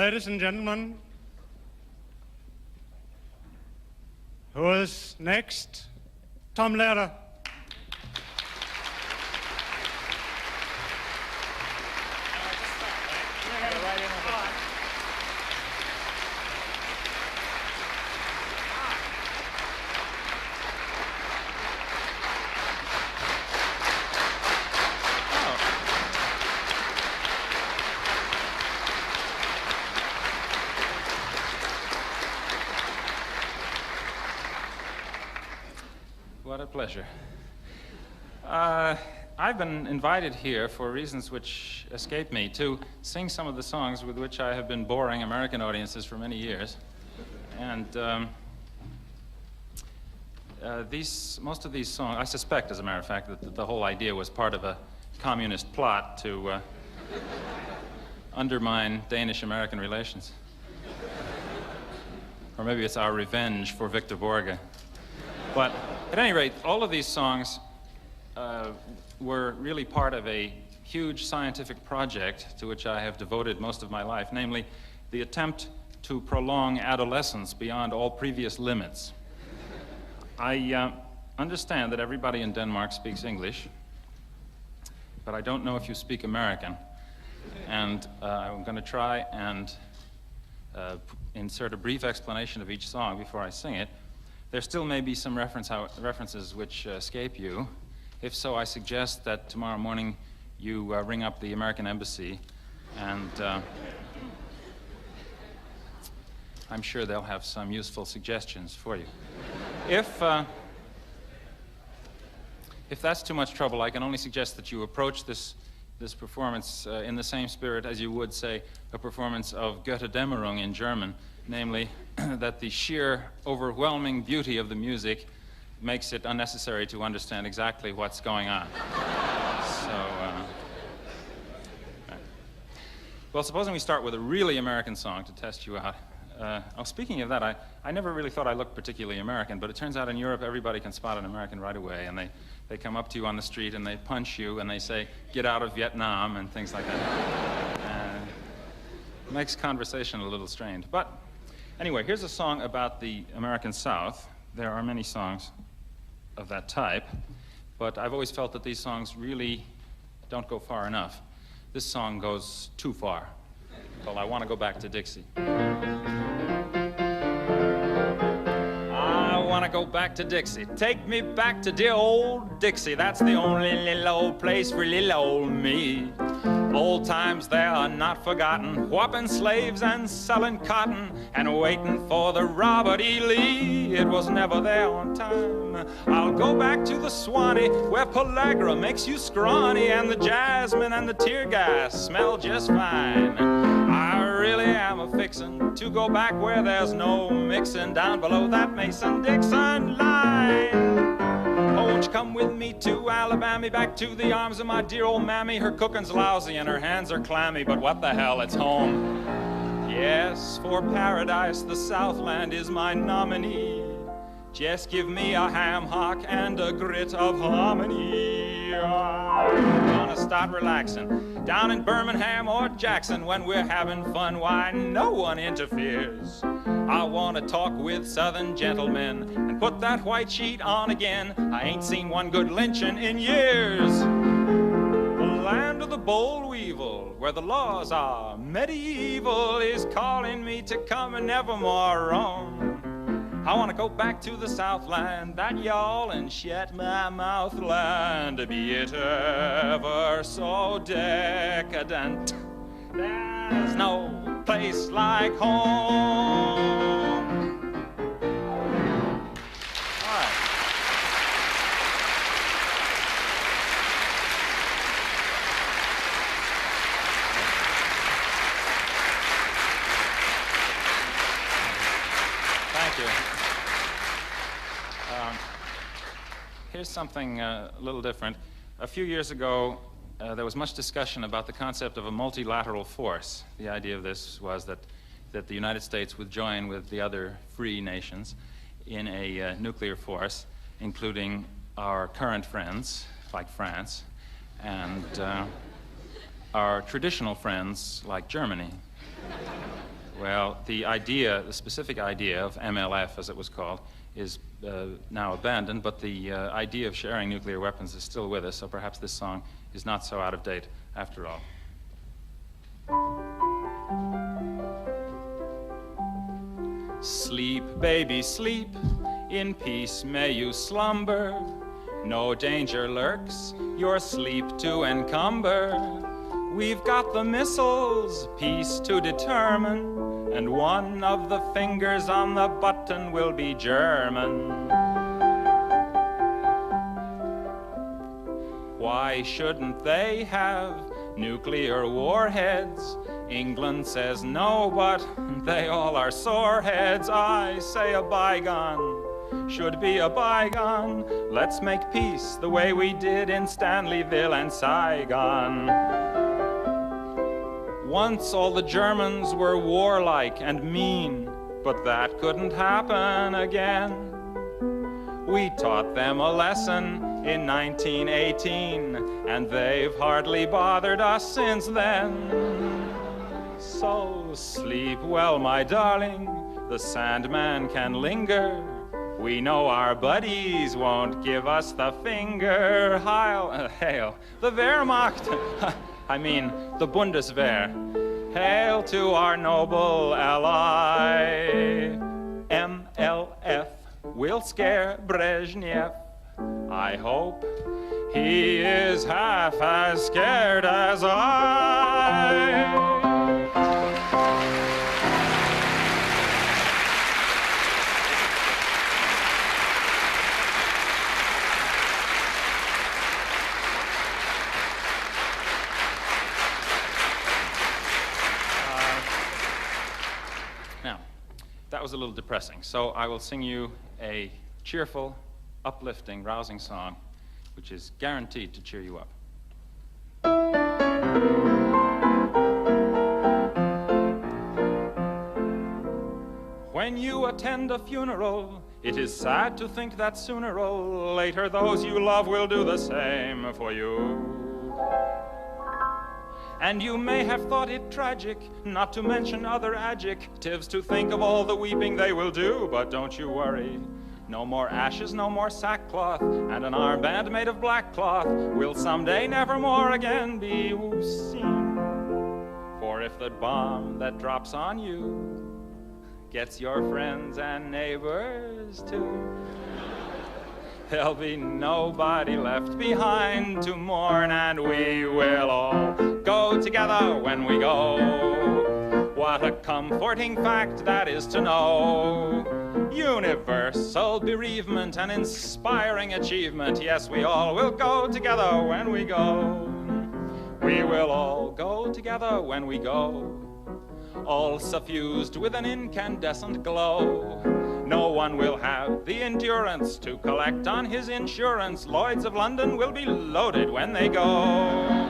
Ladies and gentlemen, who is next? Tom Lehrer. What a pleasure. I've been invited here for reasons which escape me to sing some of the songs with which I have been boring American audiences for many years. And most of these songs, I suspect, as a matter of fact, that the whole idea was part of a communist plot to undermine Danish-American relations. Or maybe it's our revenge for Victor Borge. But at any rate, all of these songs were really part of a huge scientific project to which I have devoted most of my life, namely the attempt to prolong adolescence beyond all previous limits. I understand that everybody in Denmark speaks English, but I don't know if you speak American. And I'm going to try and insert a brief explanation of each song before I sing it. There still may be some references which escape you. If so, I suggest that tomorrow morning you ring up the American Embassy, and I'm sure they'll have some useful suggestions for you. If that's too much trouble, I can only suggest that you approach this performance in the same spirit as you would, say, a performance of Götterdämmerung in German, namely that the sheer, overwhelming beauty of the music makes it unnecessary to understand exactly what's going on. Well, supposing we start with a really American song to test you out. Speaking of that, I never really thought I looked particularly American, but it turns out in Europe everybody can spot an American right away, and they come up to you on the street and they punch you and they say, "Get out of Vietnam," and things like that. It makes conversation a little strained. But anyway, here's a song about the American South. There are many songs of that type, but I've always felt that these songs really don't go far enough. This song goes too far. Well, I want to go back to Dixie. I want to go back to Dixie. Take me back to dear old Dixie. That's the only little old place for little old me. Old times there are not forgotten, whopping slaves and selling cotton and waiting for the Robert E. Lee. It was never there on time. I'll go back to the Swanee where pellagra makes you scrawny and the jasmine and the tear gas smell just fine. I really am a fixin' to go back where there's no mixin' down below that Mason-Dixon line. Oh, won't you come with me to Alabama, back to the arms of my dear old mammy? Her cooking's lousy and her hands are clammy, but what the hell, it's home. Yes, for paradise the Southland is my nominee. Just give me a ham hock and a grit of harmony. I'm gonna start relaxing down in Birmingham or Jackson. When we're having fun, why, no one interferes. I want to talk with southern gentlemen and put that white sheet on again. I ain't seen one good lynching in years. The land of the boll weevil, where the laws are medieval, is calling me to come and nevermore roam. I want to go back to the Southland, that yawl and shut my mouth land, be it ever so decadent. There's no place like home. All right. Thank you. Here's something a little different. A few years ago, there was much discussion about the concept of a multilateral force. The idea of this was that the United States would join with the other free nations in a nuclear force, including our current friends, like France, and our traditional friends, like Germany. Well, the specific idea of MLF, as it was called, is now abandoned, but the idea of sharing nuclear weapons is still with us, so perhaps this song is not so out of date after all. Sleep, baby, sleep, in peace may you slumber. No danger lurks, your sleep to encumber. We've got the missiles, peace to determine, and one of the fingers on the button will be German. Why shouldn't they have nuclear warheads? England says no, but they all are soreheads. I say a bygone should be a bygone. Let's make peace the way we did in Stanleyville and Saigon. Once all the Germans were warlike and mean, but that couldn't happen again. We taught them a lesson in 1918, and they've hardly bothered us since then. So sleep well, my darling, the Sandman can linger. We know our buddies won't give us the finger. Hail the Wehrmacht, I mean the Bundeswehr. Hail to our noble ally. MLF will scare Brezhnev. I hope he is half as scared as I. That was a little depressing, so I will sing you a cheerful, uplifting, rousing song, which is guaranteed to cheer you up. When you attend a funeral, it is sad to think that sooner or later those you love will do the same for you. And you may have thought it tragic, not to mention other adjectives, to think of all the weeping they will do, but don't you worry. No more ashes, no more sackcloth, and an armband made of black cloth will someday never more again be seen. For if the bomb that drops on you gets your friends and neighbors too, there'll be nobody left behind to mourn, and we will all go together when we go. What a comforting fact that is to know. Universal bereavement and inspiring achievement. Yes, we all will go together when we go. We will all go together when we go, all suffused with an incandescent glow. No one will have the endurance to collect on his insurance. Lloyds of London will be loaded when they go.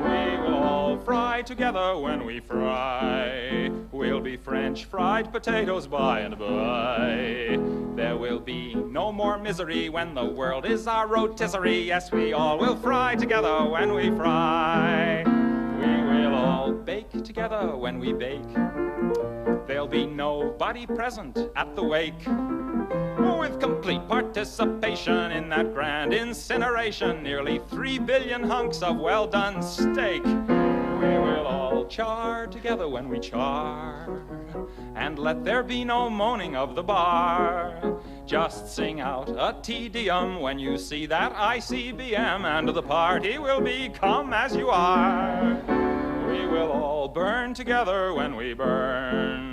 We will all fry together when we fry. We'll be French fried potatoes by and by. There will be no more misery when the world is our rotisserie. Yes, we all will fry together when we fry. We will all bake together when we bake. There'll be nobody present at the wake. With complete participation in that grand incineration, nearly 3 billion hunks of well-done steak. We will all char together when we char, and let there be no moaning of the bar. Just sing out a Te Deum when you see that ICBM, and the party will be come as you are. We will all burn together when we burn.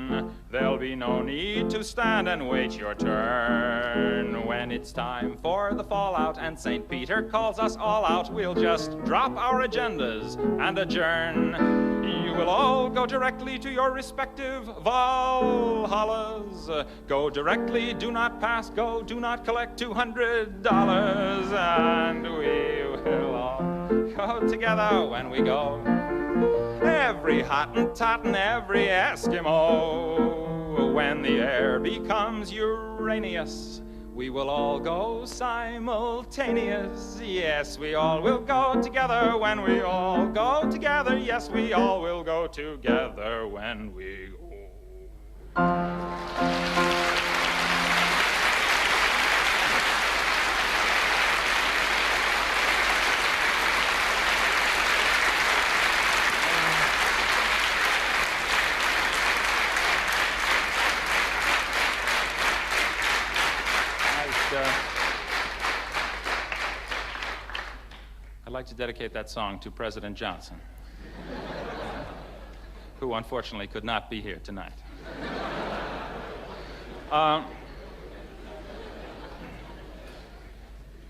There'll be no need to stand and wait your turn. When it's time for the fallout and St. Peter calls us all out, we'll just drop our agendas and adjourn. You will all go directly to your respective Valhallas. Go directly, do not pass go, do not collect $200. And we will all go together when we go. Every Hottentot and every Eskimo. When the air becomes Uranus, we will all go simultaneous. Yes, we all will go together when we all go together. Yes, we all will go together when we go. I'd like to dedicate that song to President Johnson, who unfortunately could not be here tonight.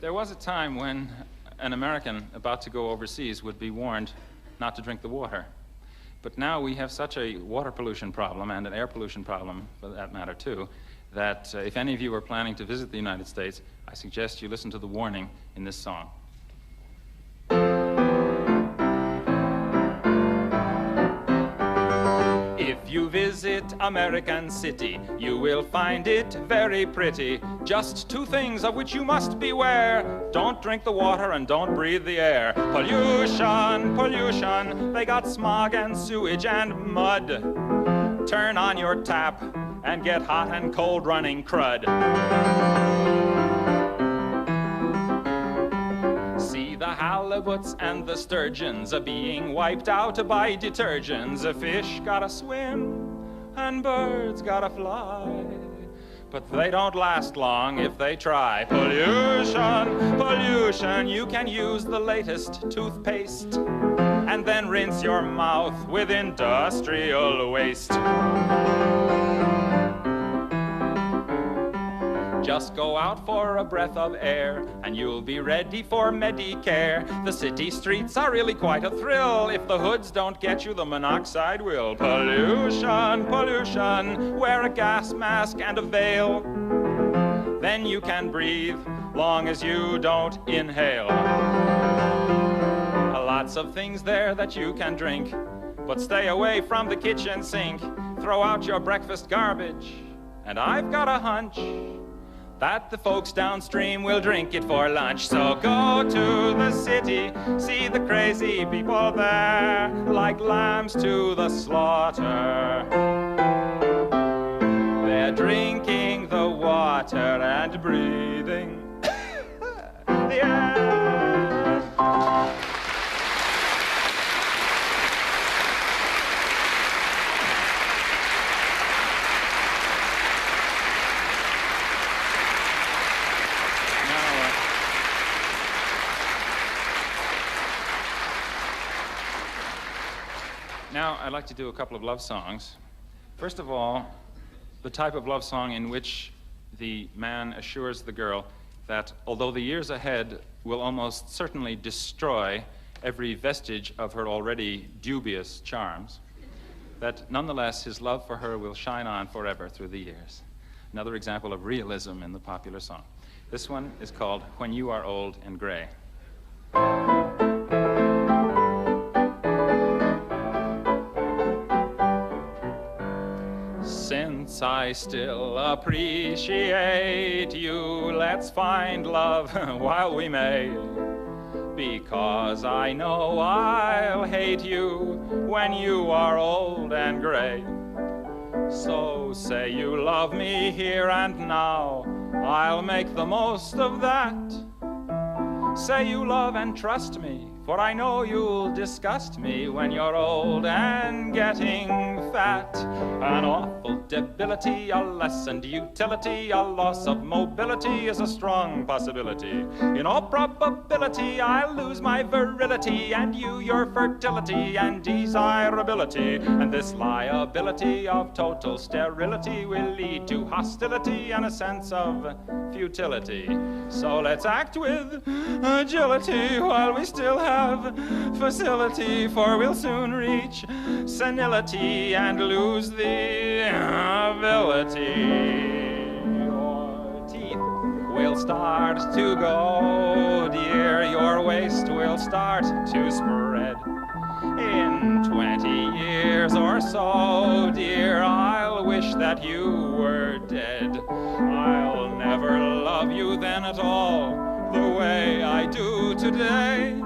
There was a time when an American about to go overseas would be warned not to drink the water. But now we have such a water pollution problem, and an air pollution problem, for that matter, too, that if any of you are planning to visit the United States, I suggest you listen to the warning in this song. If you visit American City, you will find it very pretty. Just two things of which you must beware. Don't drink the water and don't breathe the air. Pollution, pollution, they got smog and sewage and mud. Turn on your tap and get hot and cold running crud. See the halibuts and the sturgeons are being wiped out by detergents. A fish gotta swim and birds gotta fly, but they don't last long if they try. Pollution, pollution, you can use the latest toothpaste and then rinse your mouth with industrial waste. Just go out for a breath of air and you'll be ready for Medicare. The city streets are really quite a thrill. If the hoods don't get you, the monoxide will. Pollution, pollution, wear a gas mask and a veil. Then you can breathe, long as you don't inhale. Lots of things there that you can drink, but stay away from the kitchen sink. Throw out your breakfast garbage, and I've got a hunch that the folks downstream will drink it for lunch. So go to the city, see the crazy people there, like lambs to the slaughter. They're drinking the water and breathing the air. Now, I'd like to do a couple of love songs. First of all, the type of love song in which the man assures the girl that although the years ahead will almost certainly destroy every vestige of her already dubious charms, that nonetheless his love for her will shine on forever through the years. Another example of realism in the popular song. This one is called When You Are Old and Gray. Since I still appreciate you, let's find love while we may. Because I know I'll hate you when you are old and gray. So say you love me here and now, I'll make the most of that. Say you love and trust me, for I know you'll disgust me when you're old and getting fat. An awful debility, a lessened utility, a loss of mobility is a strong possibility. In all probability, I'll lose my virility, and you your fertility and desirability. And this liability of total sterility will lead to hostility and a sense of futility. So let's act with agility while we still have facility, for we'll soon reach senility and lose the ability. Your teeth will start to go, dear, your waist will start to spread. In 20 years or so, dear, I'll wish that you were dead. I'll never love you then at all the way I do today.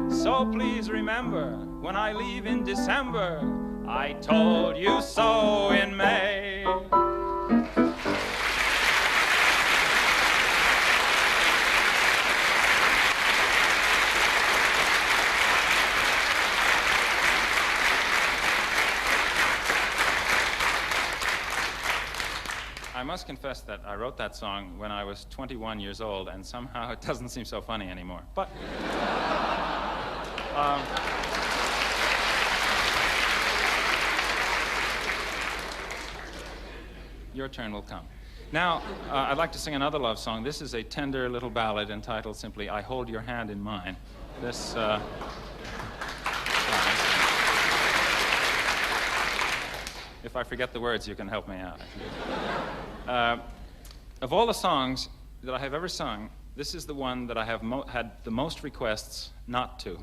So please remember, when I leave in December, I told you so in May. I must confess that I wrote that song when I was 21 years old, and somehow it doesn't seem so funny anymore. But your turn will come. Now, I'd like to sing another love song. This is a tender little ballad entitled simply, I Hold Your Hand in Mine. This, if I forget the words, you can help me out. Of all the songs that I have ever sung, this is the one that I have had the most requests not to.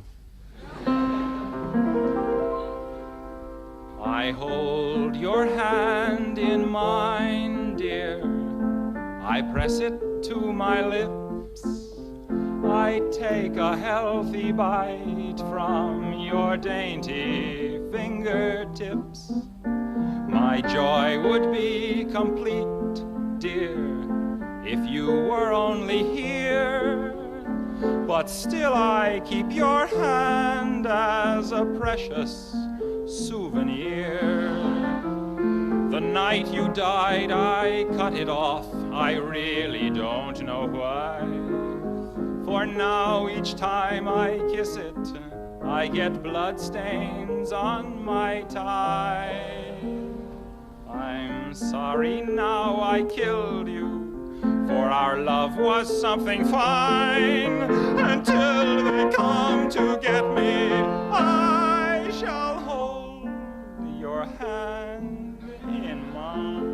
I hold your hand in mine, dear. I press it to my lips. I take a healthy bite from your dainty fingertips. My joy would be complete, dear, if you were only here. But still I keep your hand as a precious souvenir. The night you died, I cut it off. I really don't know why. For now, each time I kiss it, I get bloodstains on my tie. I'm sorry now I killed you, for our love was something fine. Until they come to get me, I shall hold your hand in mine.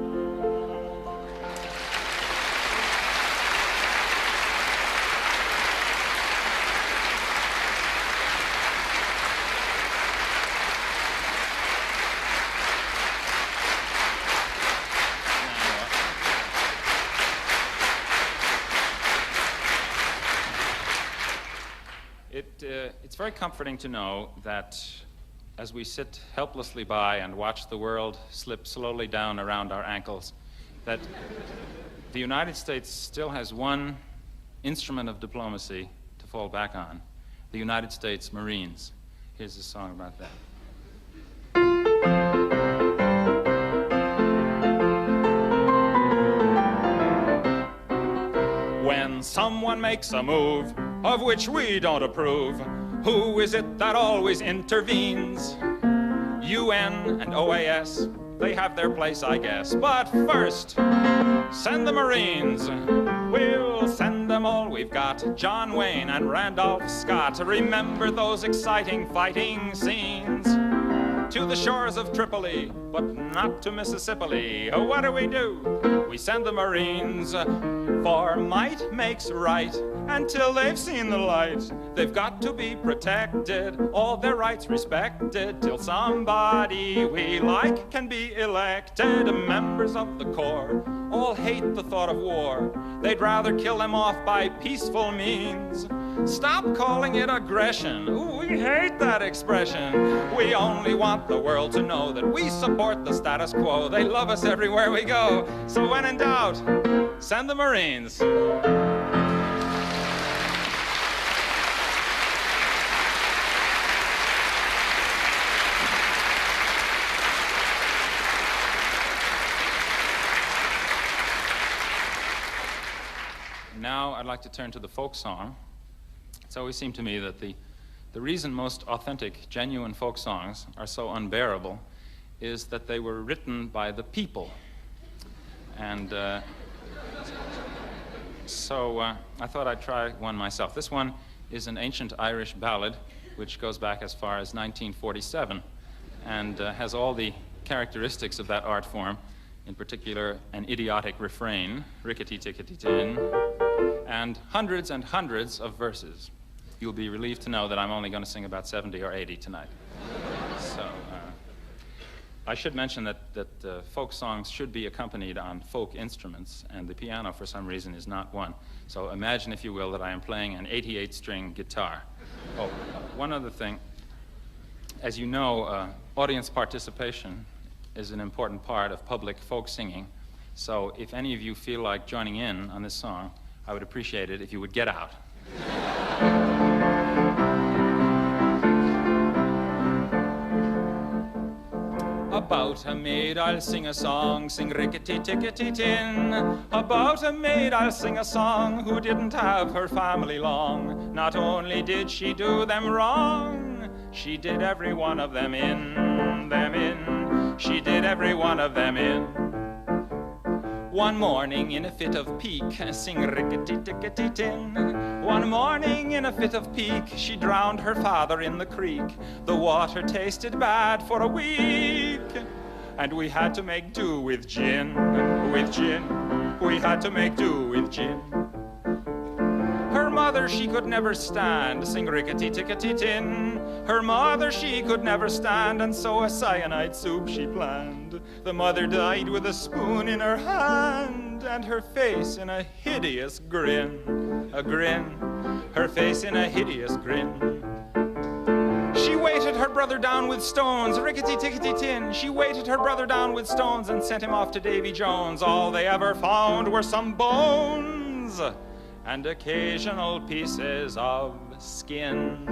It's very comforting to know that as we sit helplessly by and watch the world slip slowly down around our ankles, that the United States still has one instrument of diplomacy to fall back on, the United States Marines. Here's a song about that. When someone makes a move of which we don't approve, who is it that always intervenes? UN and OAS, they have their place, I guess. But first, send the Marines. We'll send them all we've got. John Wayne and Randolph Scott. Remember those exciting fighting scenes. To the shores of Tripoli, but not to Mississippi. What do? We send the Marines, for might makes right. Until they've seen the light, they've got to be protected, all their rights respected, till somebody we like can be elected. Members of the Corps all hate the thought of war. They'd rather kill them off by peaceful means. Stop calling it aggression. Ooh, we hate that expression. We only want the world to know that we support the status quo. They love us everywhere we go. So when in doubt, send the Marines. Now I'd like to turn to the folk song. It's always seemed to me that the reason most authentic, genuine folk songs are so unbearable is that they were written by the people. And so I thought I'd try one myself. This one is an ancient Irish ballad which goes back as far as 1947 and has all the characteristics of that art form, in particular an idiotic refrain, rickety-tickety-tin, and hundreds of verses. You'll be relieved to know that I'm only going to sing about 70 or 80 tonight. So I should mention that folk songs should be accompanied on folk instruments, and the piano, for some reason, is not one. So imagine, if you will, that I am playing an 88-string guitar. Oh, one other thing. As you know, audience participation is an important part of public folk singing. So if any of you feel like joining in on this song, I would appreciate it if you would get out. About a maid I'll sing a song, sing rickety-tickety-tin. About a maid I'll sing a song who didn't have her family long. Not only did she do them wrong, she did every one of them in, She did every one of them in. One morning in a fit of pique, sing rickety-tickety-tin. One morning in a fit of pique, she drowned her father in the creek. The water tasted bad for a week, and we had to make do with gin, We had to make do with gin. Her mother she could never stand, sing rickety-tickety-tin. Her mother she could never stand, and so a cyanide soup she planned. The mother died with a spoon in her hand, and her face in a hideous grin. Her face in a hideous grin. She weighted her brother down with stones, rickety-tickety-tin. She weighted her brother down with stones and sent him off to Davy Jones. All they ever found were some bones and occasional pieces of skin,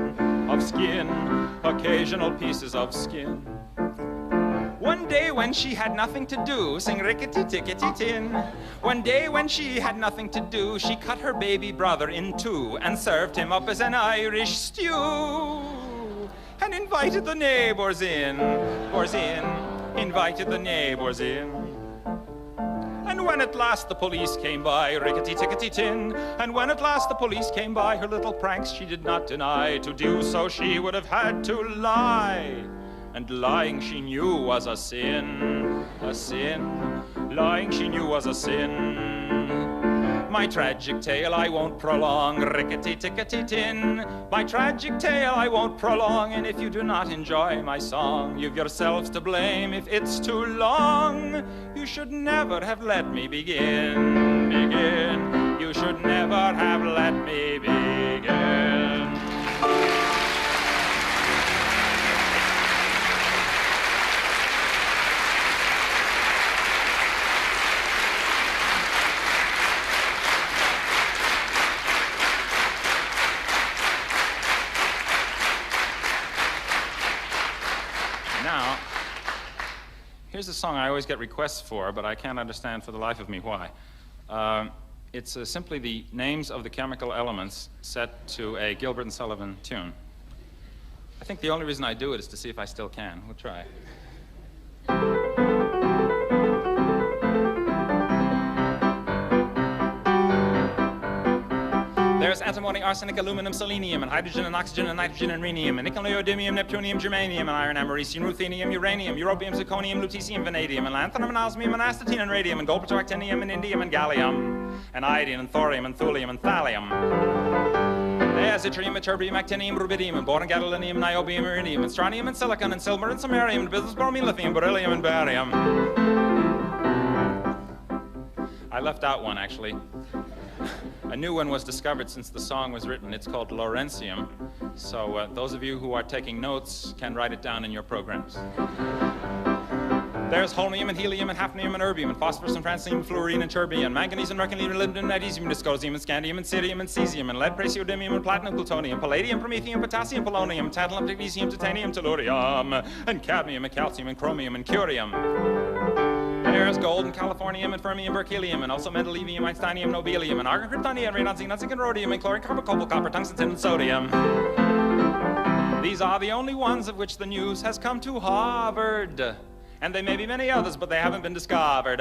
occasional pieces of skin. One day when she had nothing to do, sing rickety-tickety-tin. One day when she had nothing to do, she cut her baby brother in two and served him up as an Irish stew, and invited the neighbors in, invited the neighbors in. And when at last the police came by, rickety-tickety-tin, and when at last the police came by, her little pranks she did not deny. To do so she would have had to lie, and lying she knew was a sin, lying she knew was a sin. My tragic tale I won't prolong, rickety-tickety-tin. My tragic tale I won't prolong, and if you do not enjoy my song, you've yourselves to blame if it's too long. You should never have let me begin. You should never have let me begin. Now, here's a song I always get requests for, but I can't understand for the life of me why. It's simply the names of the chemical elements set to a Gilbert and Sullivan tune. I think the only reason I do it is to see if I still can. We'll try. There's antimony, arsenic, aluminum, selenium, and hydrogen, and oxygen, and nitrogen, and rhenium, and nickel, neodymium, neptunium, germanium, and iron, americium, ruthenium, uranium, europium, zirconium, lutetium, vanadium, and lanthanum, and osmium, and astatine, and radium, and gold, actinium, and indium, and gallium, and iodine, and thorium, and thulium, and thallium. There's yttrium, ytterbium, actinium, rubidium, and boron, gadolinium, niobium, iridium, and strontium, and silicon, and silver, and samarium, and bismuth, bromine, lithium, beryllium, and barium. I left out one, actually. A new one was discovered since the song was written. It's called Lawrencium. So those of you who are taking notes can write it down in your programs. There's holmium and helium and hafnium and erbium and phosphorus and francium and fluorine and terbium, manganese and mercury and molybdenum and magnesium and dysprosium and scandium and cerium and cesium and lead, praseodymium and platinum, plutonium, palladium, promethium, potassium, polonium, tantalum, magnesium, titanium, tellurium, and cadmium and calcium and chromium and curium. There's gold and californium and fermium, berkelium, and also mendelevium, einsteinium, nobelium, and argon, kryptonium, radon, xenon, zinc, and rhodium, and chlorine, carbon, cobalt, copper, tungsten, tin, and sodium. These are the only ones of which the news has come to Harvard. And there may be many others, but they haven't been discovered.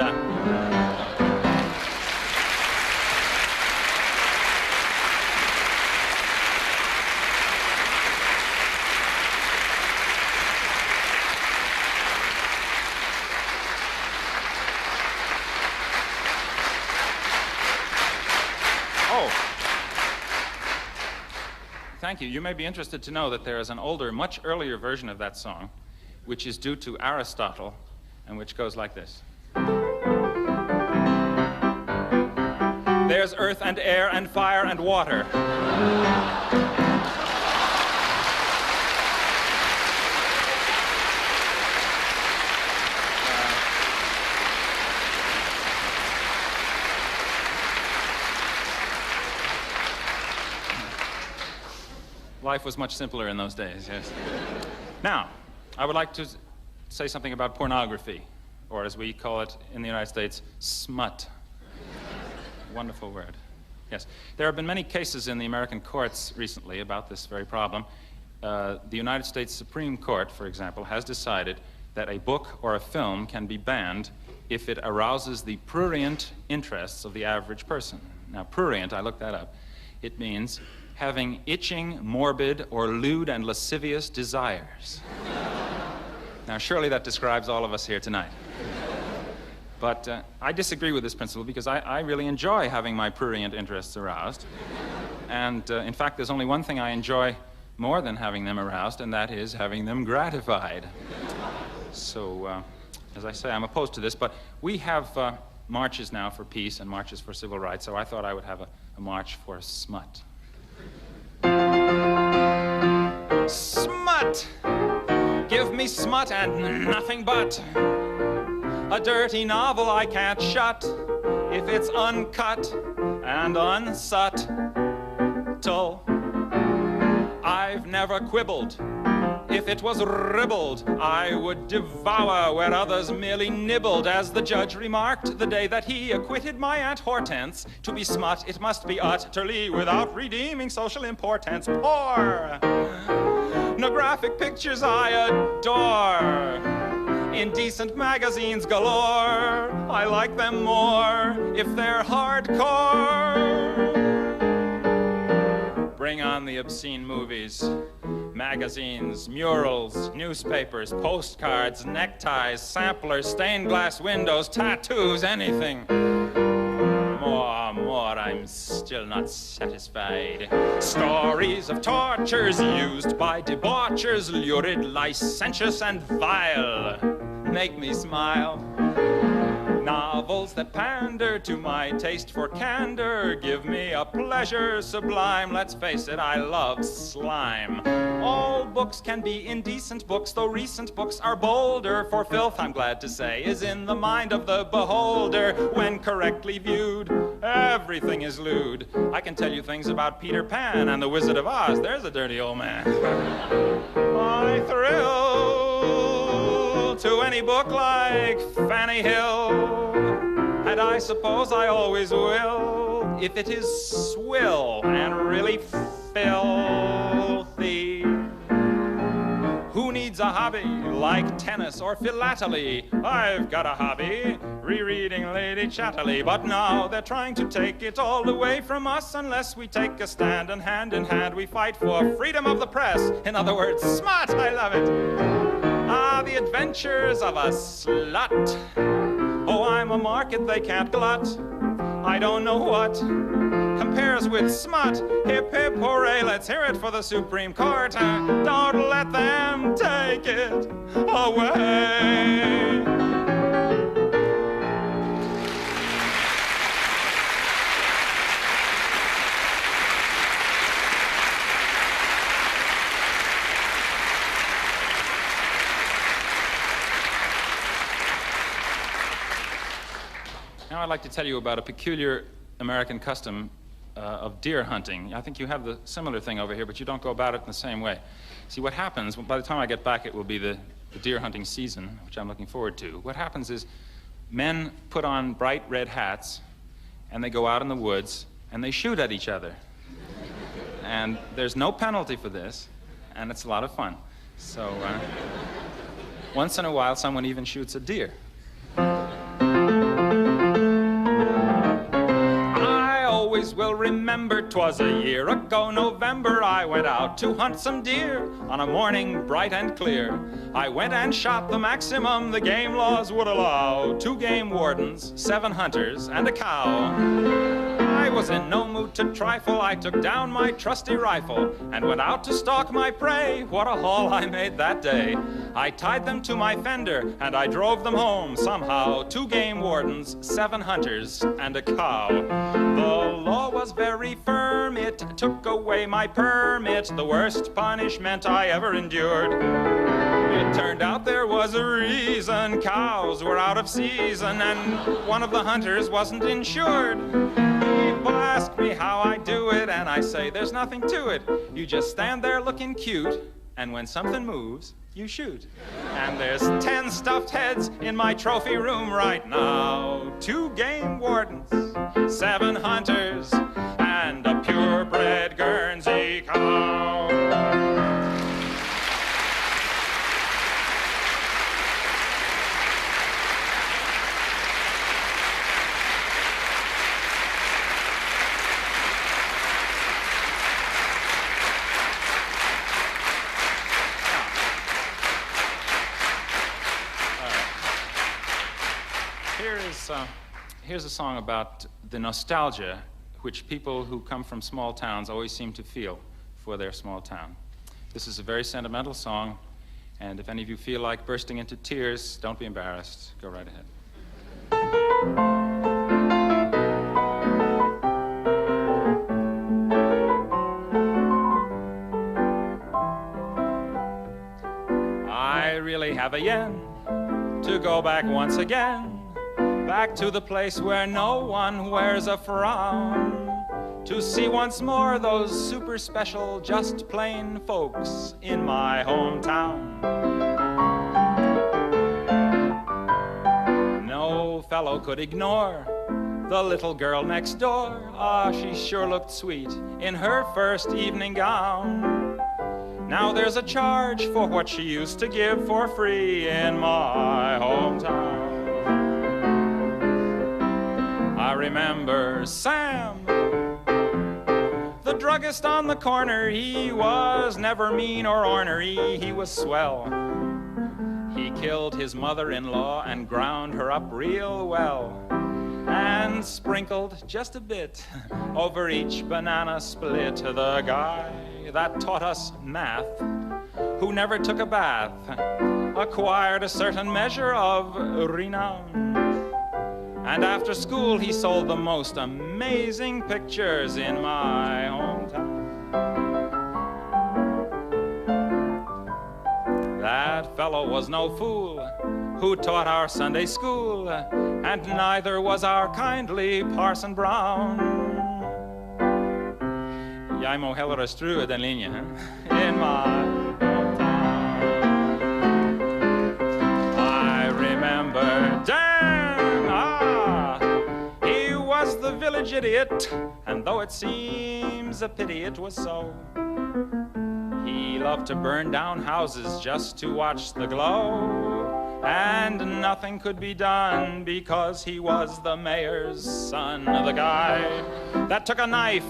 Thank you. You may be interested to know that there is an older, much earlier version of that song, which is due to Aristotle, and which goes like this. There's earth and air and fire and water. Life was much simpler in those days, yes. Now, I would like to say something about pornography, or as we call it in the United States, smut. Wonderful word. Yes. There have been many cases in the American courts recently about this very problem. The United States Supreme Court, for example, has decided that a book or a film can be banned if it arouses the prurient interests of the average person. Now, prurient, I looked that up. It means having itching, morbid, or lewd and lascivious desires. Now, surely that describes all of us here tonight. But I disagree with this principle because I really enjoy having my prurient interests aroused. And in fact, there's only one thing I enjoy more than having them aroused, and that is having them gratified. So, as I say, I'm opposed to this, but we have marches now for peace and marches for civil rights, so I thought I would have a march for smut. Smut! Give me smut and nothing but a dirty novel I can't shut if it's uncut and unsubtle. I've never quibbled. If it was ribbled, I would devour where others merely nibbled. As the judge remarked the day that he acquitted my Aunt Hortense, to be smut, it must be utterly without redeeming social importance. Poor! No graphic pictures I adore. Indecent magazines galore. I like them more if they're hardcore. Bring on the obscene movies, magazines, murals, newspapers, postcards, neckties, samplers, stained glass windows, tattoos, anything. More, I'm still not satisfied. Stories of tortures used by debauchers, lurid, licentious, and vile, make me smile. Novels that pander to my taste for candor give me a pleasure sublime. Let's face it, I love slime. All books can be indecent books, though recent books are bolder. For filth, I'm glad to say, is in the mind of the beholder. When correctly viewed, everything is lewd. I can tell you things about Peter Pan and the Wizard of Oz. There's a dirty old man. I thrill to any book like Fanny Hill, and I suppose I always will, if it is swill and really filthy. Who needs a hobby like tennis or philately? I've got a hobby, rereading Lady Chatterley. But now they're trying to take it all away from us unless we take a stand, and hand in hand we fight for freedom of the press. In other words, smut, I love it. Ah, the adventures of a slut. Oh, I'm a market they can't glut. I don't know what compares with smut. Hip, hip, hooray, let's hear it for the Supreme Court. Don't let them take it away. Now I'd like to tell you about a peculiar American custom of deer hunting. I think you have the similar thing over here, but you don't go about it in the same way. See, what happens, by the time I get back, it will be the deer hunting season, which I'm looking forward to. What happens is men put on bright red hats, and they go out in the woods, and they shoot at each other. And there's no penalty for this, and it's a lot of fun. So once in a while, someone even shoots a deer. Will remember 'twas a year ago November, I went out to hunt some deer on a morning bright and clear. I went and shot the maximum the game laws would allow, 2 game wardens, 7 hunters, and a cow. I was in no mood to trifle. I took down my trusty rifle and went out to stalk my prey. What a haul I made that day. I tied them to my fender and I drove them home somehow. 2 game wardens, 7 hunters, and a cow. The law was very firm. It took away my permit, the worst punishment I ever endured. It turned out there was a reason. Cows were out of season and one of the hunters wasn't insured. People asked me how I do it, and I said say there's nothing to it. You just stand there looking cute, and when something moves, you shoot. And there's 10 stuffed heads in my trophy room right now. 2 game wardens, 7 hunters, and a purebred Guernsey cow. Here's a song about the nostalgia which people who come from small towns always seem to feel for their small town. This is a very sentimental song, and if any of you feel like bursting into tears, don't be embarrassed. Go right ahead. I really have a yen to go back once again, back to the place where no one wears a frown, to see once more those super special, just plain folks in my hometown. No fellow could ignore the little girl next door. Ah, she sure looked sweet in her first evening gown. Now there's a charge for what she used to give for free in my hometown. I remember Sam, the druggist on the corner. He was never mean or ornery, he was swell. He killed his mother-in-law and ground her up real well, and sprinkled just a bit over each banana split. The guy that taught us math, who never took a bath, acquired a certain measure of renown. And after school, he sold the most amazing pictures in my hometown. That fellow was no fool who taught our Sunday school, and neither was our kindly Parson Brown. Jeg må hellere strue den linjen in my hometown. I remember Dan, he was the village idiot, and though it seems a pity it was so, he loved to burn down houses just to watch the glow, and nothing could be done because he was the mayor's son. The guy that took a knife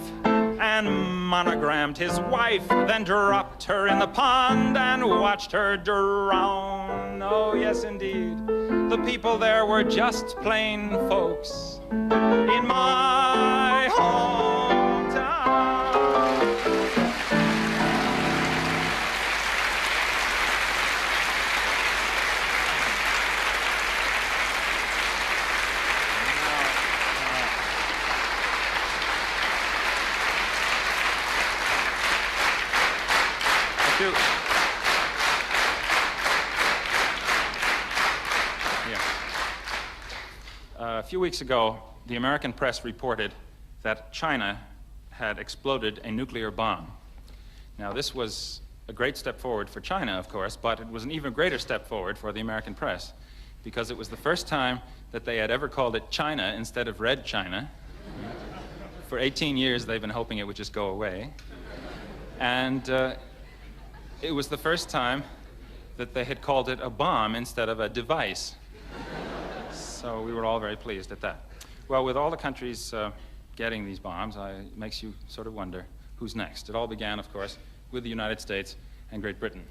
and monogrammed his wife, then dropped her in the pond and watched her drown. Oh, yes, indeed, the people there were just plain folks in my hometown. A few weeks ago, the American press reported that China had exploded a nuclear bomb. Now, this was a great step forward for China, of course, but it was an even greater step forward for the American press, because it was the first time that they had ever called it China instead of Red China. For 18 years, they've been hoping it would just go away. And it was the first time that they had called it a bomb instead of a device. So we were all very pleased at that. Well, with all the countries getting these bombs, it makes you sort of wonder who's next. It all began, of course, with the United States and Great Britain.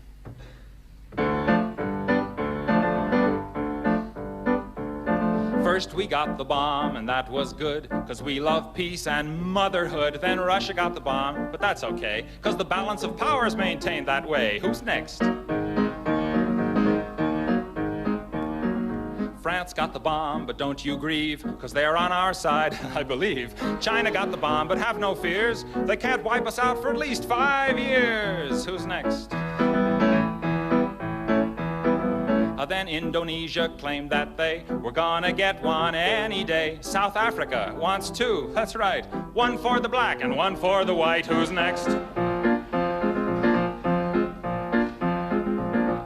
First we got the bomb, and that was good, 'cause we love peace and motherhood. Then Russia got the bomb, but that's okay, 'cause the balance of power is maintained that way. Who's next? France got the bomb, but don't you grieve, 'cause they're on our side, I believe. China got the bomb, but have no fears. They can't wipe us out for at least 5 years. Who's next? Then Indonesia claimed that they were gonna get one any day. South Africa wants two, that's right. One for the black and one for the white. Who's next?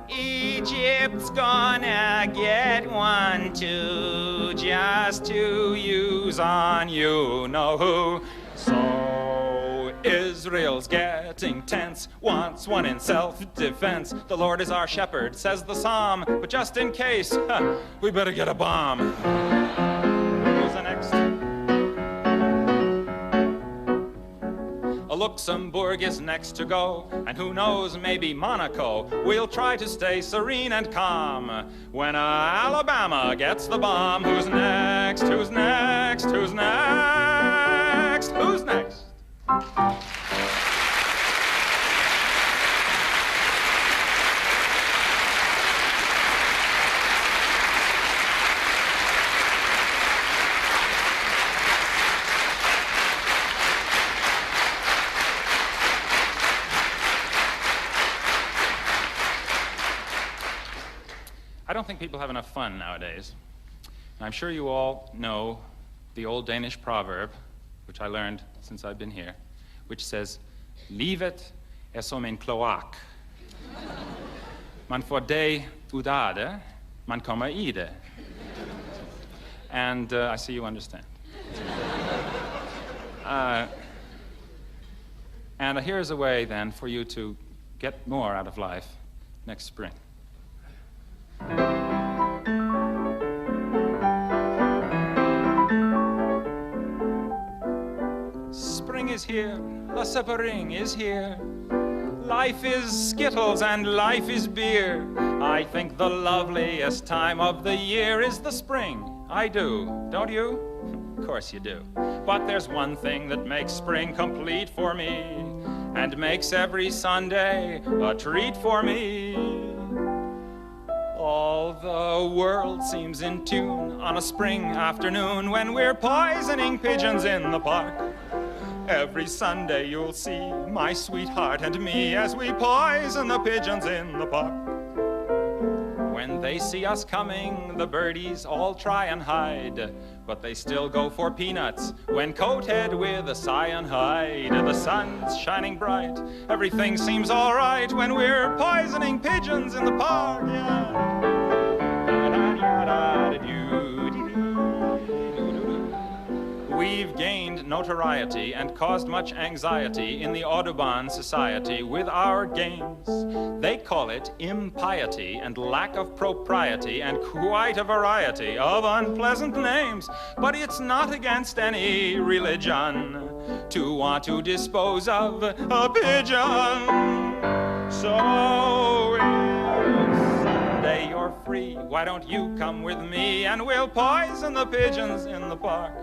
Egypt's gonna get one too, just to use on you know who. So Israel's getting tense, wants one in self-defense. The Lord is our shepherd, says the psalm, but just in case, we better get a bomb. Who's the next? Luxembourg is next to go, and who knows, maybe Monaco. We'll try to stay serene and calm when Alabama gets the bomb. Who's next? Who's next? Who's next? Who's next? I don't think people have enough fun nowadays. I'm sure you all know the old Danish proverb, which I learned since I've been here, which says, livet er som en kloak. Man får det ud af det, man kommer i det. And I see you understand. And here's a way then for you to get more out of life next spring. Spring is here, the spring is here. Life is skittles and life is beer. I think the loveliest time of the year is the spring. I do, don't you? Of course you do. But there's one thing that makes spring complete for me, and makes every Sunday a treat for me. All the world seems in tune on a spring afternoon when we're poisoning pigeons in the park. Every Sunday you'll see my sweetheart and me as we poison the pigeons in the park. When they see us coming, the birdies all try and hide, but they still go for peanuts when coated with a cyanide. The sun's shining bright, everything seems all right when we're poisoning pigeons in the park. Yeah. We've gained notoriety and caused much anxiety in the Audubon Society with our games. They call it impiety and lack of propriety and quite a variety of unpleasant names. But it's not against any religion to want to dispose of a pigeon. So if Sunday you're free, why don't you come with me and we'll poison the pigeons in the park?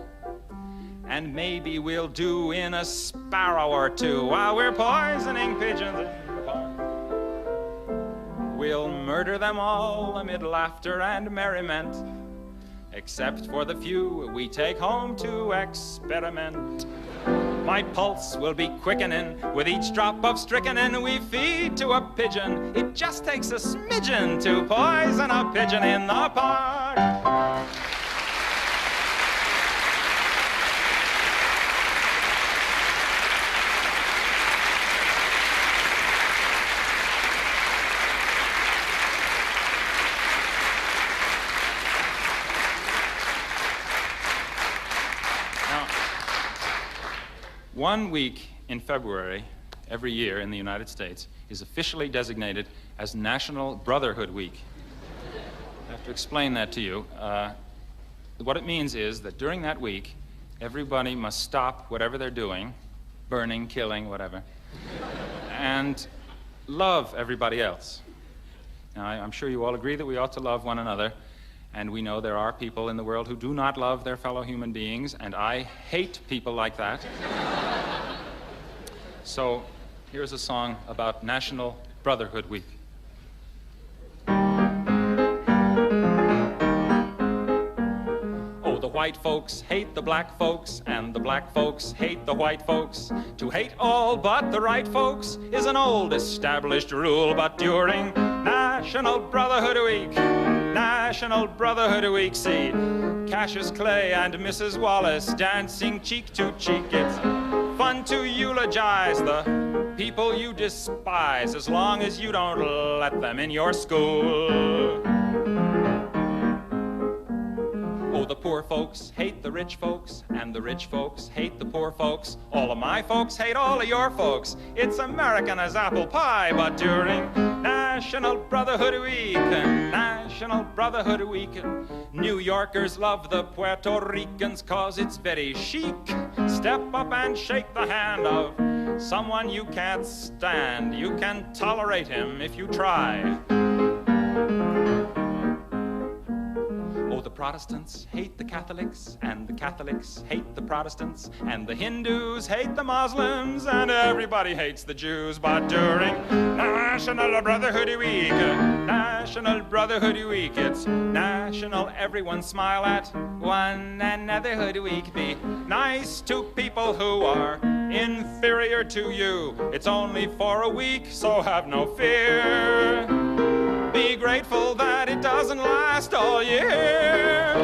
And maybe we'll do in a sparrow or two while we're poisoning pigeons in the park. We'll murder them all amid laughter and merriment, except for the few we take home to experiment. My pulse will be quickening with each drop of strychnine we feed to a pigeon. It just takes a smidgen to poison a pigeon in the park. One week in February every year in the United States is officially designated as National Brotherhood Week. I have to explain that to you. What it means is that during that week, everybody must stop whatever they're doing, burning, killing, whatever, and love everybody else. Now, I'm sure you all agree that we ought to love one another, and we know there are people in the world who do not love their fellow human beings, and I hate people like that. So here's a song about National Brotherhood Week. Oh, the white folks hate the black folks, and the black folks hate the white folks. To hate all but the right folks is an old established rule, but during National National Brotherhood Week, National Brotherhood Week. See Cassius Clay and Mrs. Wallace dancing cheek to cheek. It's fun to eulogize the people you despise, as long as you don't let them in your school. Oh, the poor folks hate the rich folks, and the rich folks hate the poor folks. All of my folks hate all of your folks. It's American as apple pie, but during National Brotherhood Week, National Brotherhood Week, New Yorkers love the Puerto Ricans 'cause it's very chic. Step up and shake the hand of someone you can't stand. You can tolerate him if you try. Oh, the Protestants hate the Catholics, and the Catholics hate the Protestants, and the Hindus hate the Muslims, and everybody hates the Jews. But during National Brotherhood Week, National Brotherhood Week, it's national everyone smile at one another hood week. Be nice to people who are inferior to you. It's only for a week, so have no fear. Be grateful that it doesn't last all year.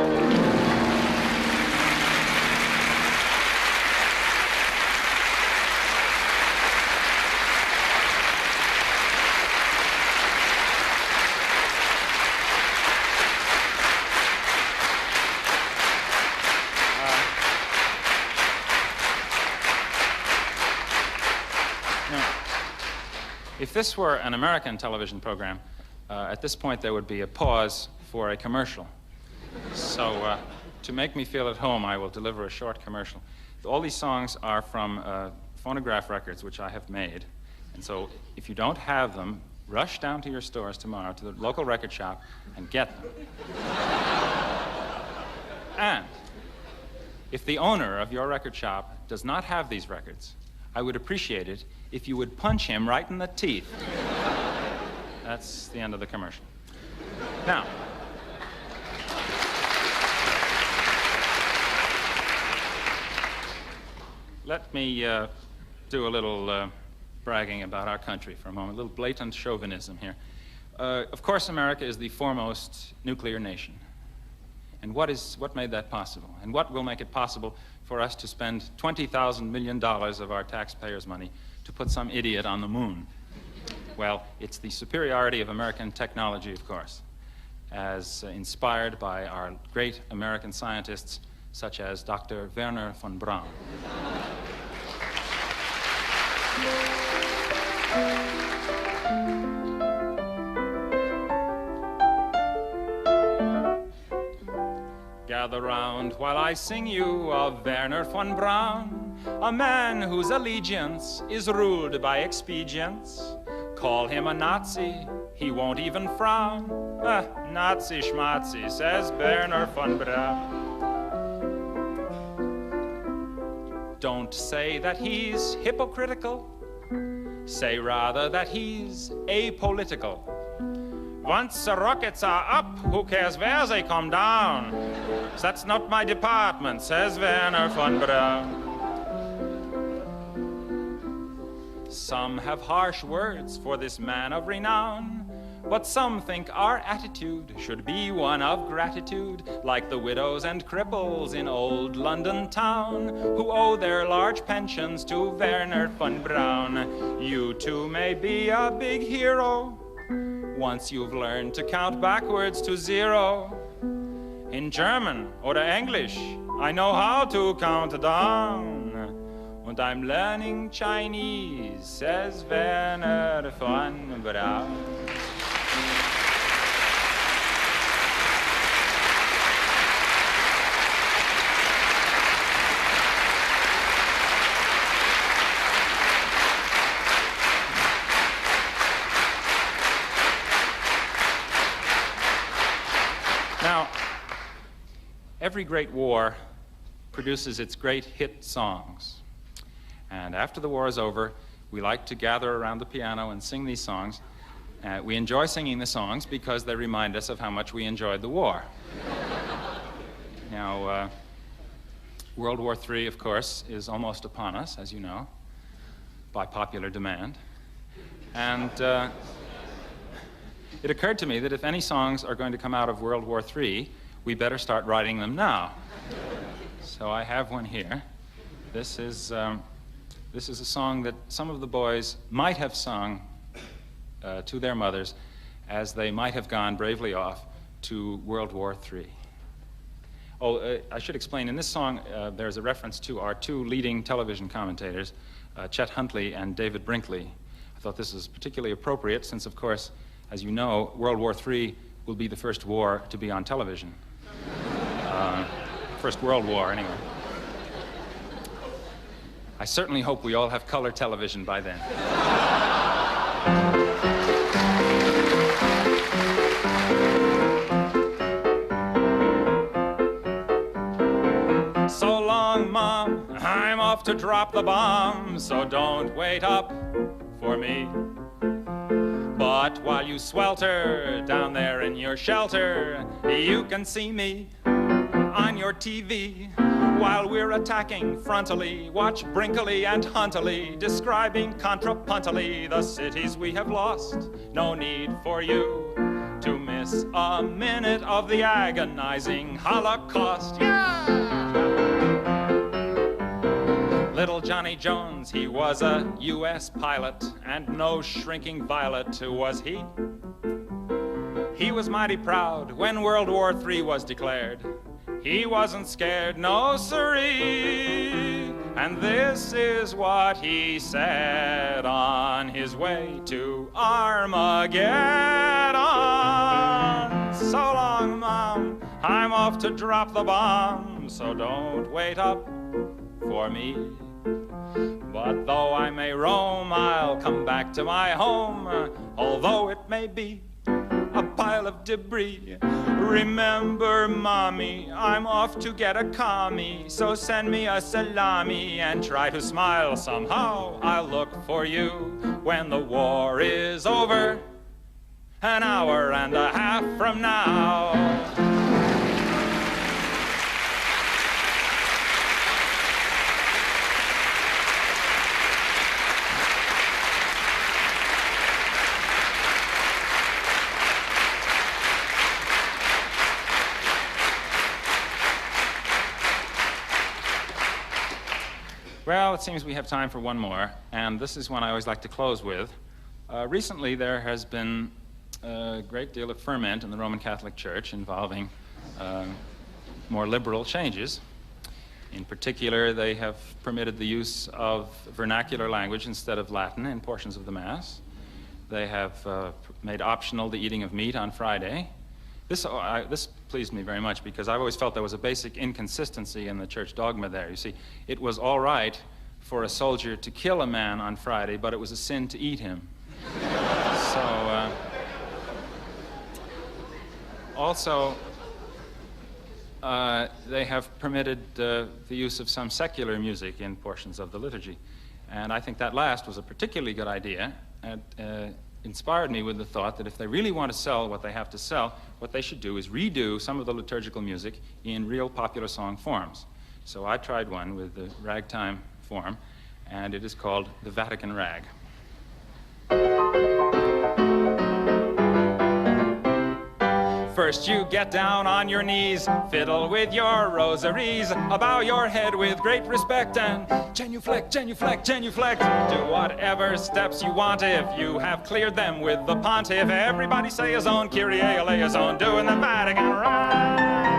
If this were an American television program, at this point there would be a pause for a commercial. So to make me feel at home, I will deliver a short commercial. All these songs are from phonograph records which I have made. And so if you don't have them, rush down to your stores tomorrow, to the local record shop, and get them. And if the owner of your record shop does not have these records, I would appreciate it if you would punch him right in the teeth. That's the end of the commercial. Now, let me do a little bragging about our country for a moment, a little blatant chauvinism here. Of course, America is the foremost nuclear nation. And what made that possible? And what will make it possible for us to spend $20,000 million of our taxpayers' money to put some idiot on the moon? Well, it's the superiority of American technology, of course, as inspired by our great American scientists such as Dr. Wernher von Braun. Gather round while I sing you of Wernher von Braun, a man whose allegiance is ruled by expedience. Call him a Nazi, he won't even frown. Nazi schmatzi, says Wernher von Braun. Don't say that he's hypocritical, say rather that he's apolitical. Once the rockets are up, who cares where they come down? That's not my department, says Wernher von Braun. Some have harsh words for this man of renown, but some think our attitude should be one of gratitude, like the widows and cripples in old London town, who owe their large pensions to Wernher von Braun. You too may be a big hero, once you've learned to count backwards to 0. In German or English, I know how to count down. And I'm learning Chinese, says Wernher von Braun. Now, every great war produces its great hit songs. And after the war is over, we like to gather around the piano and sing these songs. We enjoy singing the songs because they remind us of how much we enjoyed the war. Now, World War III, of course, is almost upon us, as you know, by popular demand. And it occurred to me that if any songs are going to come out of World War III, we better start writing them now. So I have one here. This is a song that some of the boys might have sung to their mothers as they might have gone bravely off to World War III. I should explain, in this song there's a reference to our two leading television commentators, Chet Huntley and David Brinkley. I thought this was particularly appropriate since, of course, as you know, World War III will be the first war to be on television. First World War, anyway. I certainly hope we all have color television by then. So long, Mom, I'm off to drop the bomb, so don't wait up for me. But while you swelter down there in your shelter, you can see me on your TV. While we're attacking frontally, watch Brinkley and Huntley describing contrapuntally the cities we have lost. No need for you to miss a minute of the agonizing Holocaust. Yeah! Little Johnny Jones, he was a U.S. pilot, and no shrinking violet was he. He was mighty proud when World War III was declared. He wasn't scared, no siree. And this is what he said on his way to Armageddon. So long, Mom, I'm off to drop the bomb, so don't wait up for me. But though I may roam, I'll come back to my home, although it may be a pile of debris. Remember, Mommy, I'm off to get a commie, so send me a salami and try to smile somehow. I'll look for you when the war is over, an hour and a half from now. Well, it seems we have time for one more, and this is one I always like to close with. Recently, there has been a great deal of ferment in the Roman Catholic Church involving more liberal changes. In particular, they have permitted the use of vernacular language instead of Latin in portions of the Mass. They have made optional the eating of meat on Friday. This pleased me very much because I've always felt there was a basic inconsistency in the church dogma there. You see, it was all right for a soldier to kill a man on Friday, but it was a sin to eat him. Also, they have permitted the use of some secular music in portions of the liturgy. And I think that last was a particularly good idea. And inspired me with the thought that if they really want to sell what they have to sell, what they should do is redo some of the liturgical music in real popular song forms. So I tried one with the ragtime form, and it is called the Vatican Rag. First you get down on your knees, fiddle with your rosaries, bow your head with great respect and genuflect, genuflect, genuflect. Do whatever steps you want if you have cleared them with the pontiff. Everybody say his own, Kyrie eleison, doing the Vatican Rag.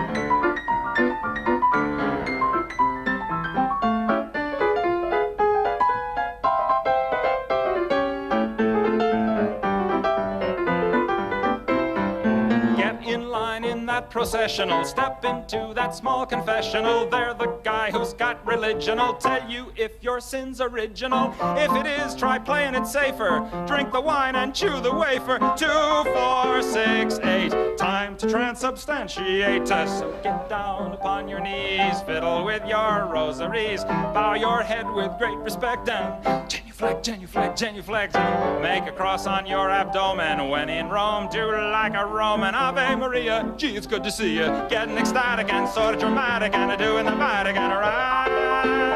Processional, step into that small confessional. They're the guy who's got religion. I'll tell you if your sin's original. If it is, try playing it safer. Drink the wine and chew the wafer. 2, 4, 6, 8. Time to transubstantiate. So get down upon your knees, fiddle with your rosaries, bow your head with great respect and genuflect, genuflect, genuflect. Make a cross on your abdomen. When in Rome, do like a Roman. Ave Maria, gee, it's good to see you. Getting ecstatic and sort of dramatic and doing the Vatican Rag.